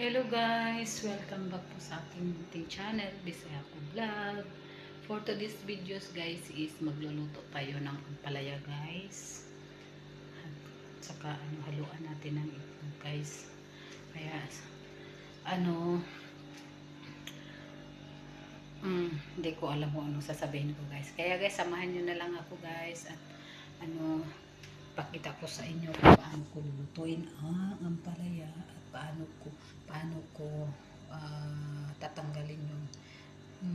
Hello guys! Welcome back po sa aking munting channel, Bisaya ko Vlog. For today's videos guys is magluluto tayo ng ampalaya guys. At saka haluan natin ng itlog guys. Kaya hindi ko alam kung anong sasabihin ko guys. Kaya guys, samahan nyo na lang ako guys. At pakita ko sa inyo kung paano ko lulutuin ang ampalaya at paano ko tatanggalin yung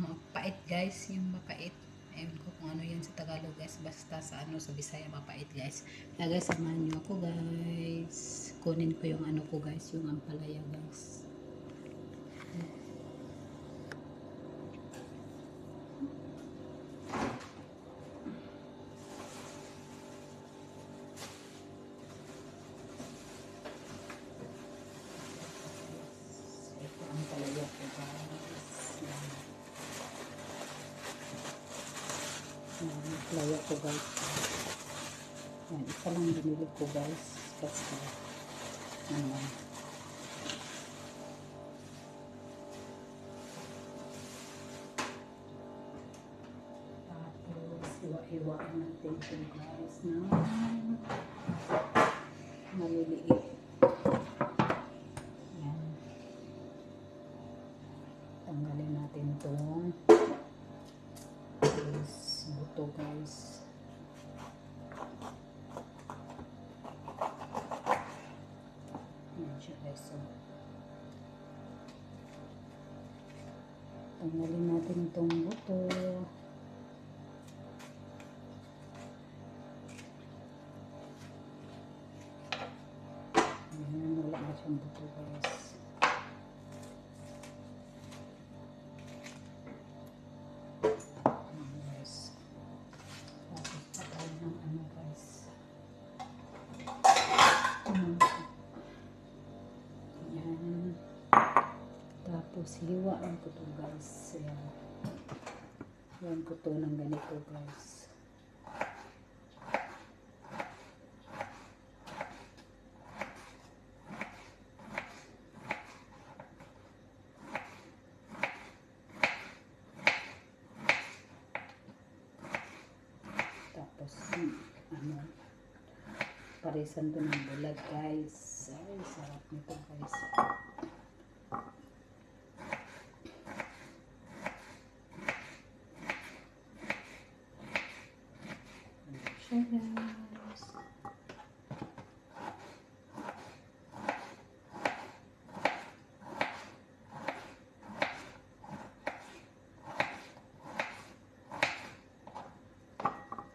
mapait guys, yung mapait. Ayun ko kung ano yan sa Tagalog guys, basta sa sa Bisaya mapait guys. Kaya guys, samahan nyo ako guys. Kunin ko yung ko guys, yung ampalaya guys. Ito ang ampalaya ko guys. Ampalaya ko guys. Yan, isa lang binili ko guys. Basta tapos iwa-iwaan natin ito guys na maliliit. Yan. Tanggalin natin itong buto guys. Yan siya guys. So, tanggalin natin itong buto. Yan, wala na siyang buto guys. Tapos hiwaan ko to guys. Hiwaan ko to ng ganito guys. Tapos parisan ko ng bulag guys. Ay, sarap nito guys. Siya guys.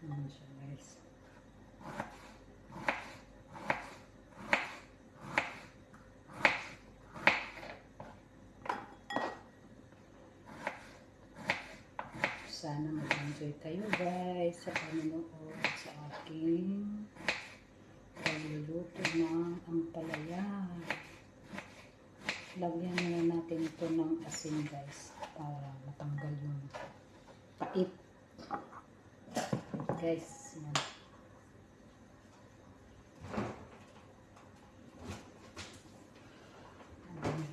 Ayan siya guys. Sana mag-enjoy kayo guys sa panonood sa aking pagluluto ng ampalaya. Lagyan na natin ito ng asin guys para matanggal yung pait. Guys, yan.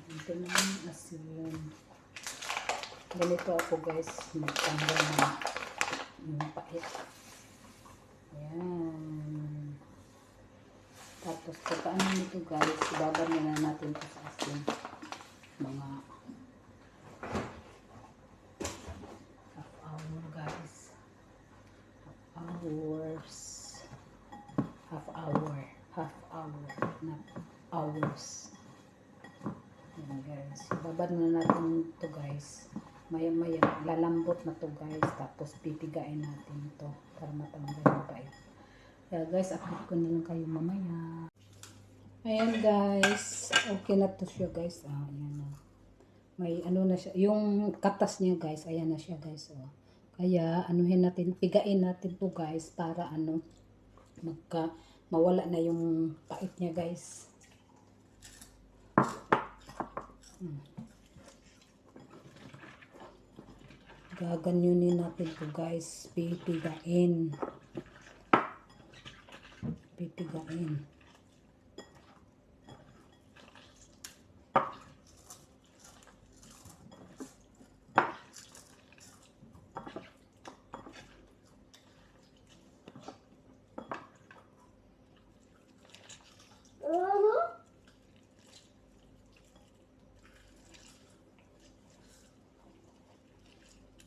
Ito na yung asin. Ganito ako guys, magtanggal na yung pait. Ayan. Tapos pagkaan nito guys, ibabad na natin ito sa asin. Mga half hour guys. Not hours. Ayan guys, ibabad na natin ito guys. Maya lalambot na to guys, tapos pipigain natin ito para matanggal yung pait. Kaya guys, update ko na lang kayo mamaya. Ayan guys, okay na to siya guys. Ayan na. May na siya, yung katas niya guys, ayan na siya guys. Kaya anuhin natin, pigain natin to guys para mawala na yung pait niya guys. Gaganyunin natin to guys, pipigain.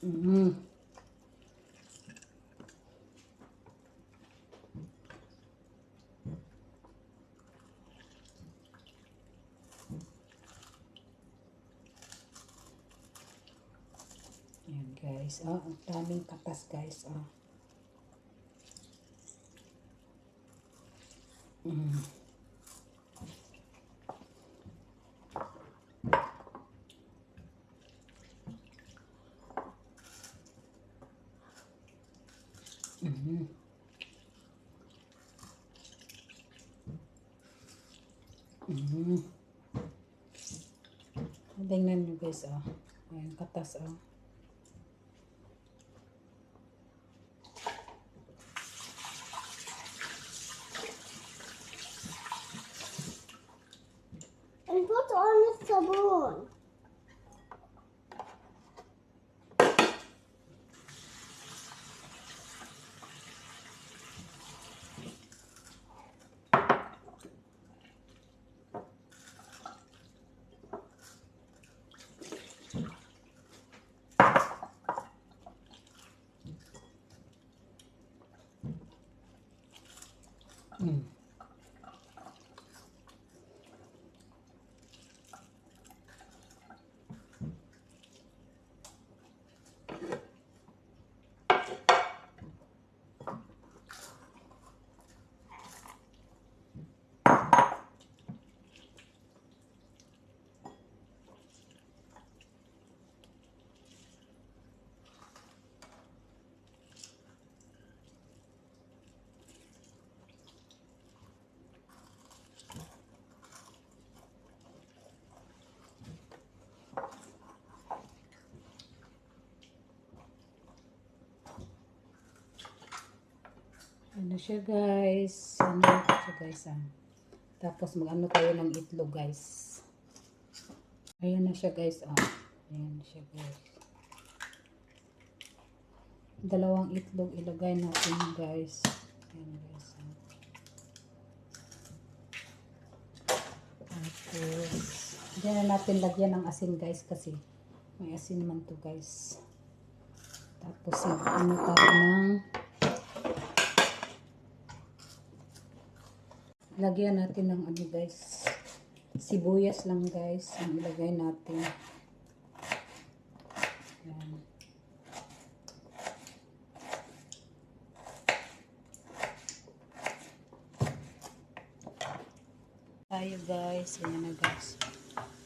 Mm. Yan guys. Ang daming katas guys. Mm. Mm. Mm. Tingnan nyo guys. Ayan, katas. And put on the sabon. Mm. Ano siya guys? Ano siya guys Tapos mag-ano tayo ng itlog guys. Ayan na siya guys. Ayan na siya guys. Dalawang itlog ilagay natin guys. Ayan guys. Tapos diyan na natin lagyan ng asin guys kasi may asin man to guys. Tapos mag-ano tayo ng lagyan natin ng ano guys, sibuyas lang guys ang ilagay natin. Yan. Tayo guys, yan na guys.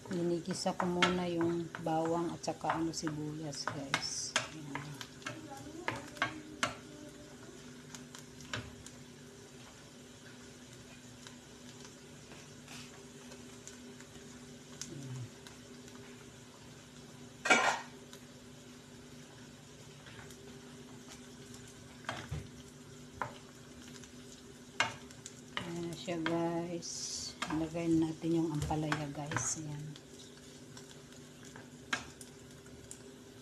Ninigisa ko muna yung bawang at saka ano sibuyas guys. Yan. Siya guys, ilagay natin yung ampalaya guys. Yan.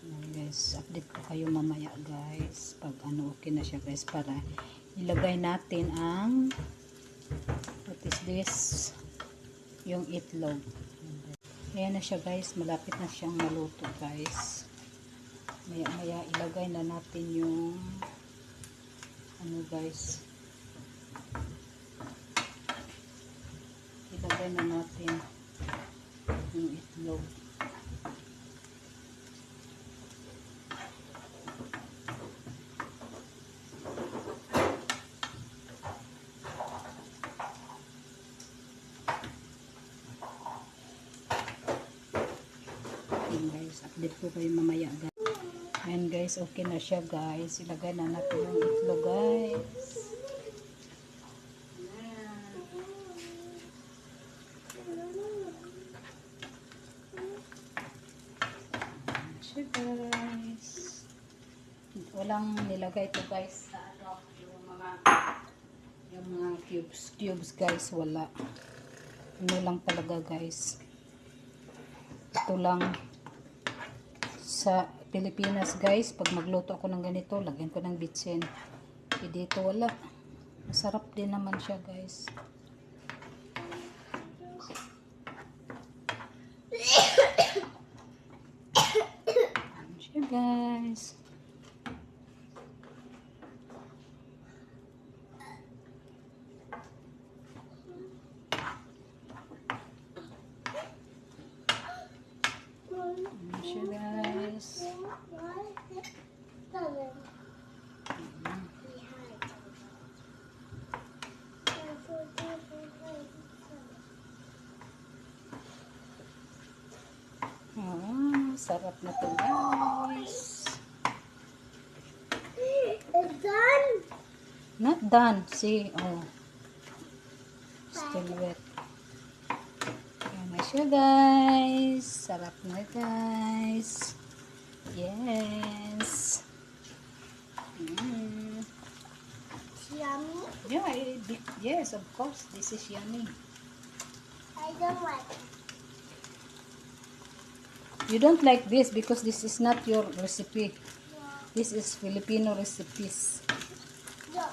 Yan guys, update ko kayo mamaya guys pag ano okay na siya guys para ilagay natin ang what is this, yung itlog. Ayan na siya guys, malapit na siyang maluto guys. Maya maya ilagay na natin yung ano guys, ilagay na natin yung itlog. Ayan guys, update ko kayo mamaya guys. Ayan guys, okay na siya guys. Ilagay na natin yung itlog guys. Guys, walang nilagay ito guys sa ano, yung mga cubes guys, wala. Ano lang talaga guys, ito lang sa Pilipinas guys. Pag magluto ako ng ganito, lagyan ko ng bitsin. Dito wala, masarap din naman siya guys. guys. Ayan siya guys. Sarap na to guys. It's done. Not done. See, oh. Still wet. Ayan na siya guys. Sarap na guys. Yes. It's yummy. Yeah, yes, of course. This is yummy. I don't like it. You don't like this because this is not your recipe. Yeah. This is Filipino recipes. Yeah.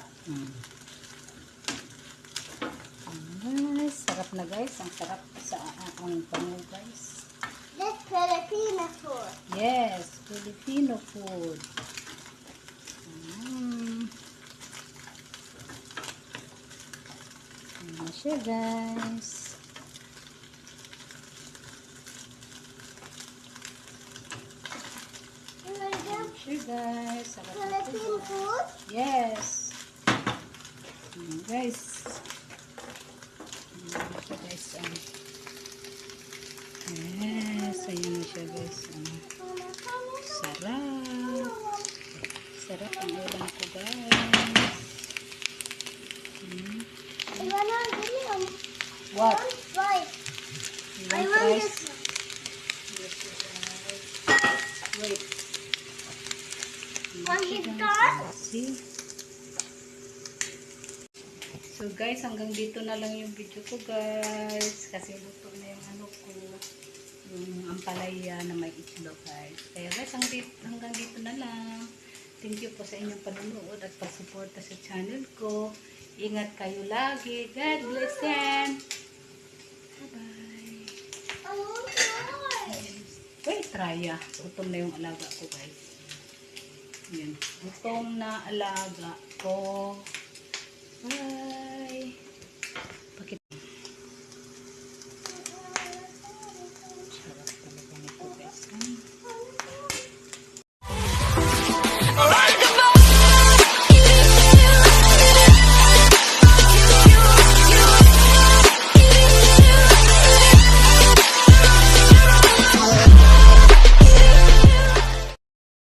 Guys, sarap na guys. Ang sarap sa ang pango guys. This Filipino food. Yes, Filipino food. Ayan siya guys. You like Ayan siya guys. Sarap na to, Filipino guys. food? Yes. Guys. Ayan siya guys. Yes. Ayan na siya guys. Sarap. Sarap ang ulam ko guys. I wanna give you What? one rice. You I want want rice? this one. Yes, wait. Want Ayan it siya, done? guys. See? So guys, hanggang dito na lang yung video ko guys. Kasi luto na yung ano ko. Yung ampalaya na may itlog guys. Kaya guys, hanggang dito na lang. Thank you po sa inyong panonood at pagsuporta sa channel ko. Ingat kayo lagi. God bless and bye-bye. I want rice. Wait, Raya. Gutom na yung alaga ko guys. Yan. Gutom na alaga ko. Bye.